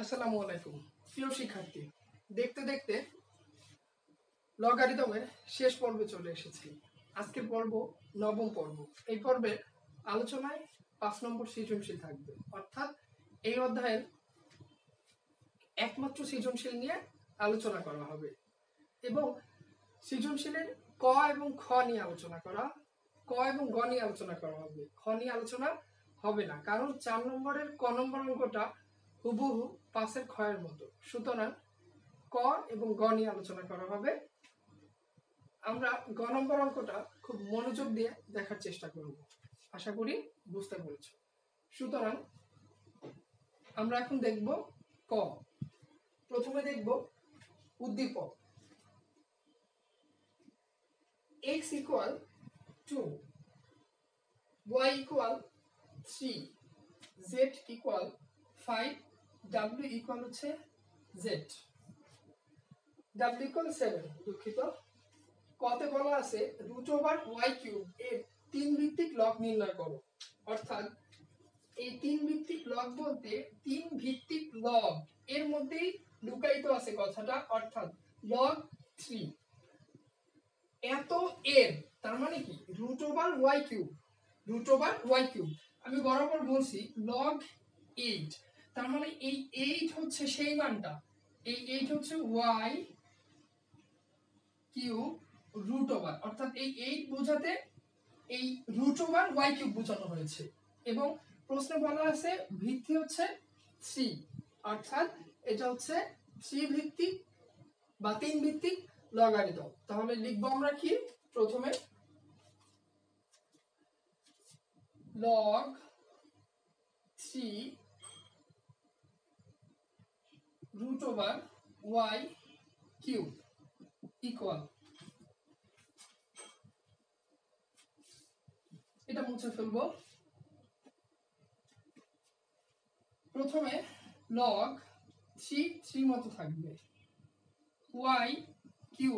আসসালামু আলাইকুম প্রিয় শিক্ষার্থী, দেখতে দেখতে লগারিদমের শেষ পর্বে চলে এসেছি। আজকের পর্ব নবম পর্ব। এই পর্বের আলোচনায় 5 নম্বর সৃজনশীল থাকবে, অর্থাৎ এই অধ্যায়ের একমাত্র সৃজনশীল নিয়ে আলোচনা করা হবে এবং সৃজনশীলের ক এবং খ নিয়ে আলোচনা করা, ক এবং গ নিয়ে আলোচনা করা হবে। খ নিয়ে আলোচনা হবে না, কারণ 4 নম্বরের ক নম্বর অঙ্কটা হুবহু 5-এর ক্ষয়ের মতো, সুতরাং ক এবং গ নিয়ে আলোচনা করা হবে। আমরা গ নম্বর অঙ্কটা খুব মনোযোগ দিয়ে দেখার চেষ্টা করব, আশা করি বুঝতে পেরেছ। সুতরাং আমরা এখন দেখব ক। প্রথমে দেখব উদ্দীপক। x equal 2, y equal 3, z equal 5, w equal হচ্ছে z, w equal 7। দুঃখিত, কতে বলা আছে √y³ এর 3 ভিত্তিক লগ নির্ণয় করো। অর্থাৎ এই 3 ভিত্তিক লগ বলতে 3 ভিত্তিক লগ এর মধ্যেই লুকায়িত আছে কথাটা, অর্থাৎ log 3 এত এর, তার মানে কি √y³। আমি বরাবর বলছি log 8, তার মানে এই 8 হচ্ছে সেই মানটা, এই 8 হচ্ছে y³, অর্থাৎ এই 8 বোঝাতে এই √y³ বোঝানো হয়েছে। এবং প্রশ্নে বলা আছে ভিত্তি হচ্ছে 3, অর্থাৎ এটা হচ্ছে 3 ভিত্তিক বা 3 ভিত্তিক লগারিদম। তাহলে লিখব আমরা কি, প্রথমে log 3 √y³ ইকুয়াল, এটা মুছে ফেলবো। প্রথমে log 3 মতো থাকবে, y³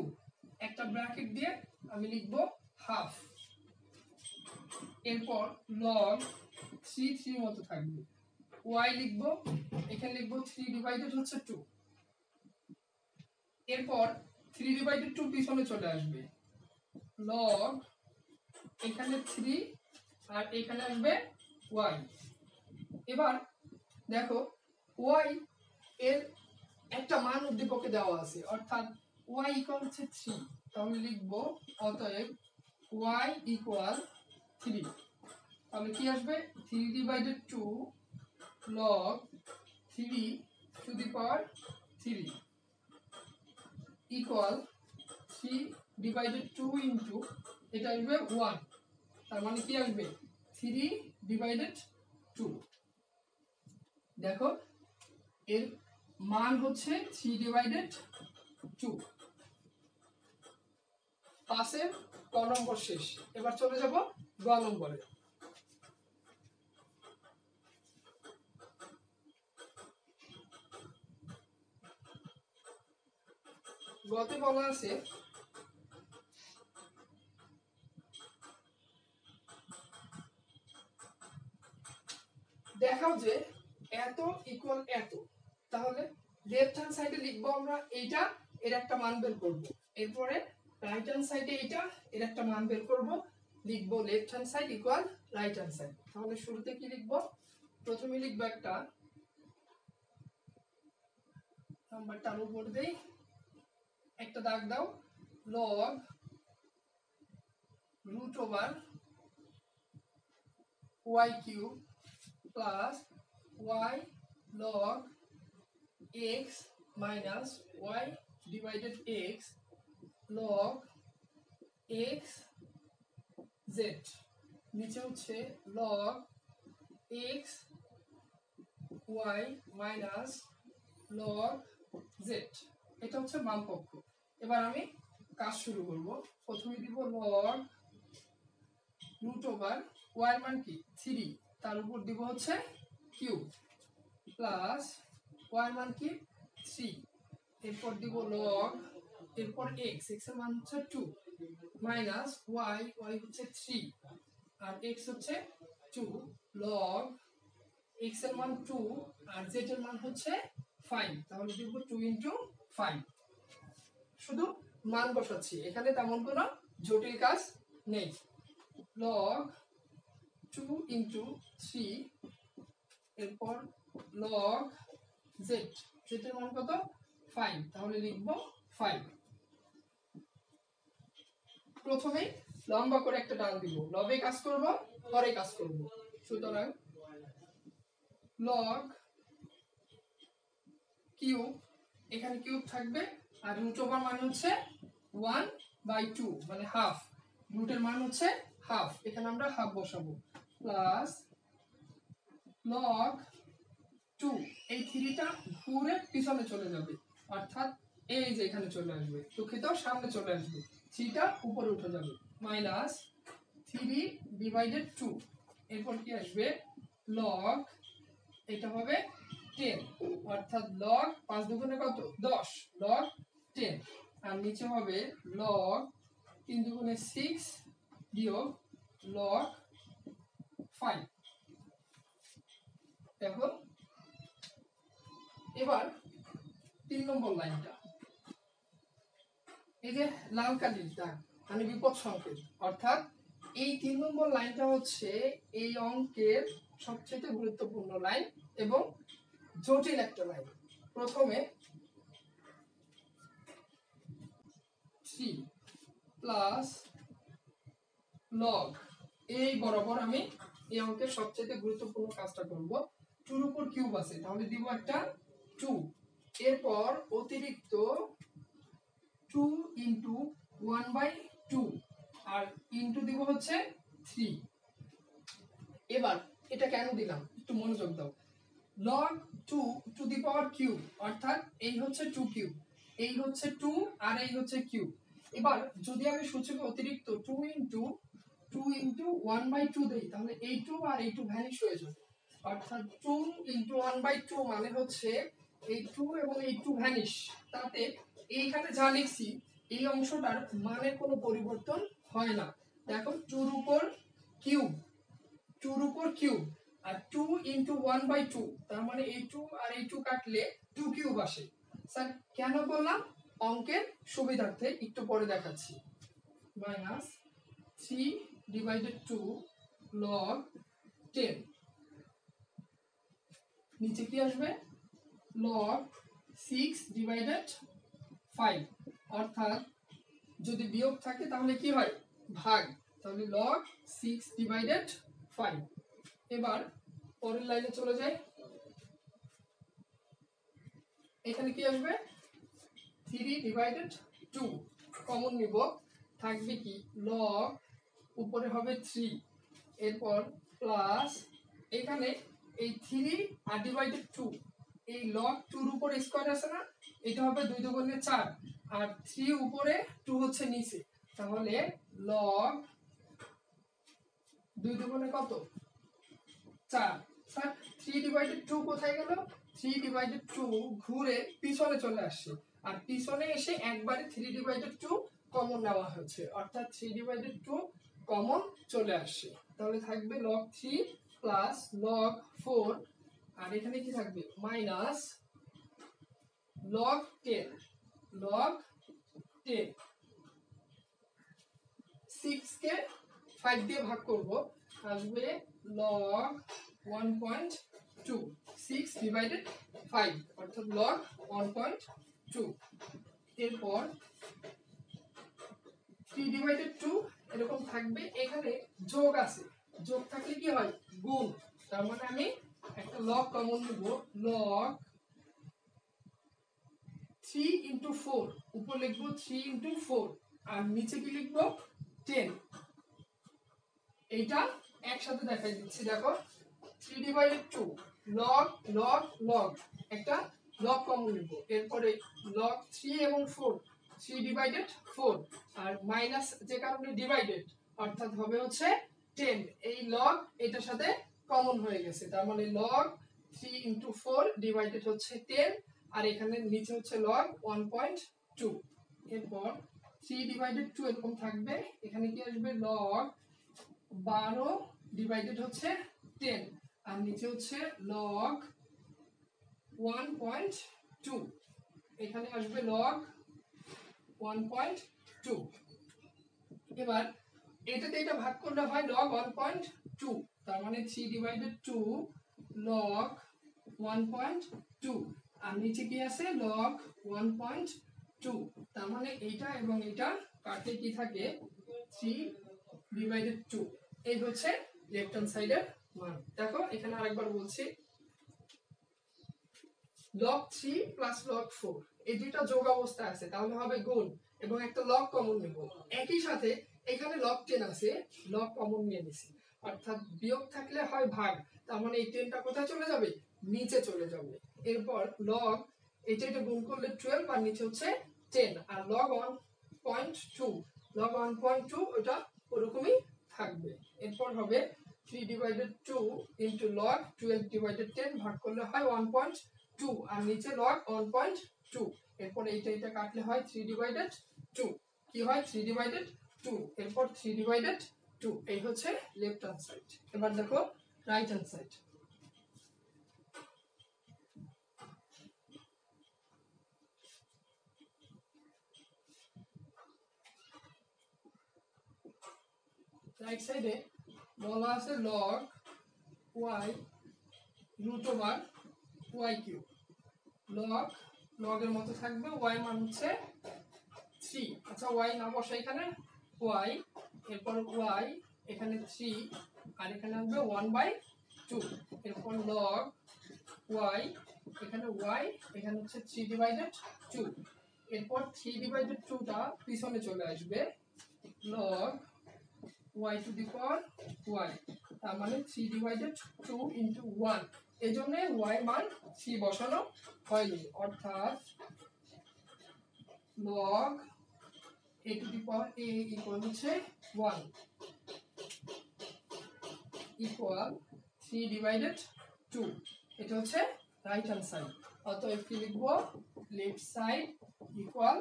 একটা ব্র্যাকেট দিয়ে আমি লিখব হাফ, এরপর log 3 মতো থাকবে, y লিখব, এখানে লিখব 3 ডিভাইডেড হচ্ছে 2, এরপর 3 ডিভাইডেড 2 পিছনে চলে আসবে, log এখানে 3 আর এখানে আসবে y। এবার দেখো y এর একটা মান উদ্দীপকে দেওয়া আছে, অর্থাৎ y ইকুয়াল হচ্ছে 3, তাহলে লিখব অতএব y ইকুয়াল 3। তাহলে কি আসবে 3 divided 2 log 3³ equal 3 divided 2 into এটা আসবে 1, তার মানে কি আসবে 3 ডিভাইডেড 2। দেখো এর মান হচ্ছে 3 ডিভাইডেড 2। পাশের ক নম্বর শেষ। এবার চলে যাব গ নম্বরে। গতে বলা আছে দেখাও যে এত ইকুয়াল এত, তাহলে লেফট হ্যান্ড সাইডে লিখবো আমরা এইটা, এর একটা মান বের করব, এরপরে রাইট হ্যান্ড সাইডে এইটা, এর একটা মান বের করব, লিখবো left hand side equal right hand side. তাহলে শুরুতে কি লিখবো, প্রথমে লিখবো একটা নাম্বারটার উপর দেই, একটা দাগ দাও, log √y³ plus y log x minus y divided x log x z, নিচে হচ্ছে log x y minus log z, এটা হচ্ছে বাম পক্ষ। এবার আমি কাজ শুরু করব। প্রথমে দিব log √y এর মান কি 3, তার উপর দিব হচ্ছে কিউব প্লাস y এর মান কি 3, এরপর দিব log, এরপর x এর মান হচ্ছে 2 মাইনাস y হচ্ছে 3 আর x হচ্ছে 2 log x এর মান 2 আর z এর মান হচ্ছে 5, তাহলে লিখব 2 ইনটু 5। শুধু মান বসাচ্ছি, এখানে তেমন কোনো জটিল কাজ নেই। log 2 ইনটু 3, এরপর log z, z এর মান কত 5, তাহলে লিখব 5। প্রথমে লম্বা করে একটা টান দিব, লবে কাজ করব পরে কাজ করব। সুতরাং log কিউব, এখানে কিউব থাকবে, আর রুট ওভার মানে হচ্ছে 1/2 মানে হাফ, রুটের মান হচ্ছে হাফ, এখানে আমরা হাফ বসাবো, প্লাস log 2, এই 3টা ঘুরে পিছনে চলে যাবে, অর্থাৎ এই যে এখানে চলে আসবে, দুঃখিত সামনে চলে আসবে, 3টা উপরে উঠে যাবে, মাইনাস 3/2, এরপর কি আসবে log, এটা হবে 10, অর্থাৎ log 5 দুগুণে কত 10, log 10, আর নিচে হবে log 3 দুগুণে 6 বিয়োগ log 5। দেখো এবার 3 নম্বর লাইনটা, এই যে লাল কালির দাগ মানে বিপদ সংকেত, অর্থাৎ এই 3 নম্বর লাইনটা হচ্ছে এই অঙ্কের সবচেয়ে গুরুত্বপূর্ণ লাইন এবং জটিল একটা লাইন। প্রথমে 3 প্লাস log, এই বরাবর আমি এই অঙ্কের সবচেয়ে গুরুত্বপূর্ণ কাজটা করব, 2 এর উপর কিউব আছে তাহলে দিব একটা 2, এরপর অতিরিক্ত 2 ইনটু 1/2 আর ইনটু দিব হচ্ছে 3। এবার এটা কেন দিলাম একটু মনোযোগ দাও, log 2 to the power cube, অর্থাৎ এই হচ্ছে 2 কিউব, এই হচ্ছে 2 আর এই হচ্ছে কিউব। এবার যদি আমি সূচকে অতিরিক্ত 2 ইনটু 1/2 দেই, তাহলে এই 2 আর এই 2 ভ্যানিশ হয়ে যাবে, অর্থাৎ 2 ইনটু 1/2 মানে হচ্ছে এই 2 এবং এই 2 ভ্যানিশ, তাতে এইখানে যা লিখছি এই অংশটার মানের কোনো পরিবর্তন হয় না। দেখো 2 এর উপর কিউব, 2 এর উপর কিউব, আর 2 ইনটু 1/2, তার মানে এই 2 আর এই 2 কাটলে 2 কিউব আসে। স্যার কেন বললাম, অঙ্কের সুবিধার্থে একটু পরে দেখাচ্ছি। মাইনাস 3/2 log 10, নিচে কি আসবে log 6/5, অর্থাৎ যদি বিয়োগ থাকে তাহলে কি হয় ভাগ, তাহলে log 6/5। এবার পরের লাইনে চলে যাই, এখানে কি আসবে 3/2, কমন নিব, থাকবে কি log, উপরে হবে 3, এরপর প্লাস এখানে এই 3 আর /2, এই log 2 এর উপরে স্কয়ার আছে না, এটা হবে 2 দুগুণে 4, আর 3 উপরে 2 হচ্ছে নিচে, তাহলে log 2 দুগুণে কত 4। স্যার 3/2 কোথায় গেল, 3/2 ঘুরে পিছনে চলে আসছে, আর পিছনে এসে একবারে 3/2 কমন নেওয়া হচ্ছে, অর্থাৎ 3/2 কমন চলে আসছে, তাহলে থাকবে log 3 প্লাস log 4, আর এখানে কি থাকবে মাইনাস log 10, log 10, 6 কে 5 দিয়ে ভাগ করব, আসবে log 1.2, 6/5, অর্থাৎ log 1.2। এরপর 3/2 এরকম থাকবে, এখানে যোগ আছে, যোগ থাকলে কি হয় গুণ, তার মানে আমি একটা log কমন নেব, log 3 ইনটু 4, উপর লিখব 3 ইনটু 4, আর নিচে কি লিখব 10, এইটা একসাথে দেখাই দিচ্ছি। দেখো 3/2 log log log, একটা log কমন নিব, এরপরে log 3 এবং 4, 3/4, আর মাইনাস যে কারণে ডিভাইডেড, অর্থাৎ হবে হচ্ছে 10, এই log এটার সাথে কমন হয়ে গেছে, তার মানে log 3 ইনটু 4 ডিভাইডেড হচ্ছে 10, আর এখানে নিচে হচ্ছে log 1.2। এরপর 3/2 এরকম থাকবে, এখানে কি আসবে log 12 ডিভাইডেড হচ্ছে 10, আর নিচে হচ্ছে log 1.2। 2, এখানে আসবে log 1.2। এবার এটাতে এটা ভাগ করলে হয় log 1.2, তার মানে 3/2 log 1.2, আর নিচে কি আছে log 1.2, তার মানে এইটা এবং এটা কাটলে কি থাকে 3/2। এই হচ্ছে লেফট হ্যান্ড সাইডের মান। দেখো এখানে আরেকবার বলছি, log 3 প্লাস log 4 এই দুইটা যোগ অবস্থা আছে, তাহলে হবে গুণ এবং একটা log কমন নেব। একই সাথে এখানে log 10 আছে, log কমন নিয়ে নিছি, অর্থাৎ বিয়োগ থাকলে হয় ভাগ, তার মানে এই 10টা কোথায় চলে যাবে, নিচে চলে যাবে। এরপর log এটা গুণ করলে 12 আর নিচে হচ্ছে 10, আর log 1.2 ওটা ওরকমই থাকবে। এরপর হবে 3/2 ইনটু log 12/10 ভাগ করলে হয় 1.2 আর নিচে log 1.2। এরপর এইটা কাটলে হয় 3/2, কি হয় 3/2। এরপর 3/2, এই হচ্ছে লেফট হ্যান্ড সাইড। এবার দেখো রাইট হ্যান্ড সাইড। রাইট সাইডে বলা আছে log y √y cube. log এর মতো থাকবে, y মান হচ্ছে 3। আচ্ছা y না বসে এখানে y, এরপর y এখানে 3 আর এখানে আসবে 1/2। এরপর log y এখানে y এখানে হচ্ছে 3/2। এরপর 3/2টা পিছনে চলে আসবে, log y to the power y, তার মানে 3/2 ইনটু 1। এই জন্য y মান 3 বসানো হয়নি, অর্থাৎ log a to the power a equal হচ্ছে 1 ইকুয়াল 3/2। এটা হচ্ছে রাইট হ্যান্ড সাইড। অতএব কি লিখবো, left side equal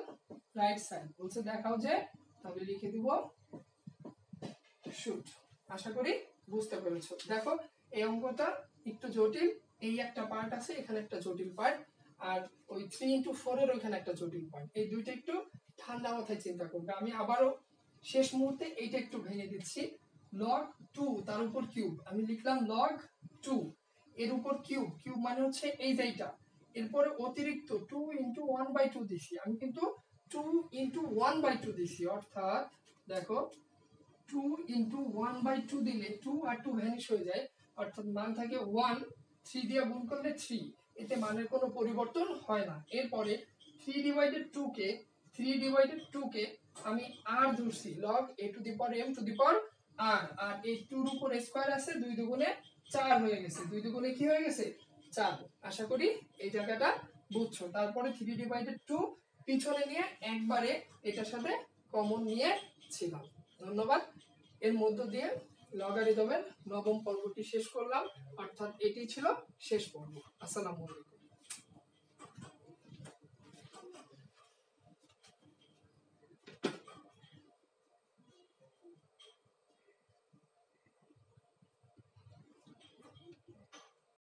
right side. বলছে দেখাও যে, তবে লিখে দিব শুট। আশা করি বুঝতে পেরেছো। দেখো এই অঙ্কটা একটু জটিল, এই একটা পার্ট আছে, এখানে একটা জটিল পার্ট, আর ওই 3x4 এর ওইখানে একটা জটিল পার্ট। এই দুইটা একটু ঠান্ডা মাথায় চিন্তা করবে। আমি আবারও শেষ মুহূর্তে এইটা একটু ভেঙে দিচ্ছি। log 2 তার উপর কিউব, আমি লিখলাম log 2 এর উপর কিউব, কিউব মানে হচ্ছে এই যেটা, এরপরে অতিরিক্ত 2 ইনটু 1/2 দিছি, আমি কিন্তু 2 ইনটু 1/2 দিছি, অর্থাৎ দেখো 2 ইনটু 1/2 দিলে 2 আর 2 ভ্যানিশ হয়ে যায়, অর্থাৎ মান থাকে 1, 3 দিয়ে গুণ করলে 3, এতে মানের কোনো পরিবর্তন হয় না। এরপরে 3/2 কে আমি r ধরছি, log a to the power m to the power r, আর এই 2 এর উপর স্কয়ার আছে, 2 দুগুণে 4 হয়ে গেছে, 2 দুগুণে কি হয়ে গেছে 4। আশা করি এই জায়গাটা বুঝছো। তারপরে 3/2 পিছনে নিয়ে একবারে এটার সাথে কমন নিয়েছিলাম। ধন্যবাদ। এর মধ্য দিয়ে লগারিদমের নবম পর্বটি শেষ করলাম, অর্থাৎ এটি ছিল শেষ পর্ব। আসসালামু আলাইকুম।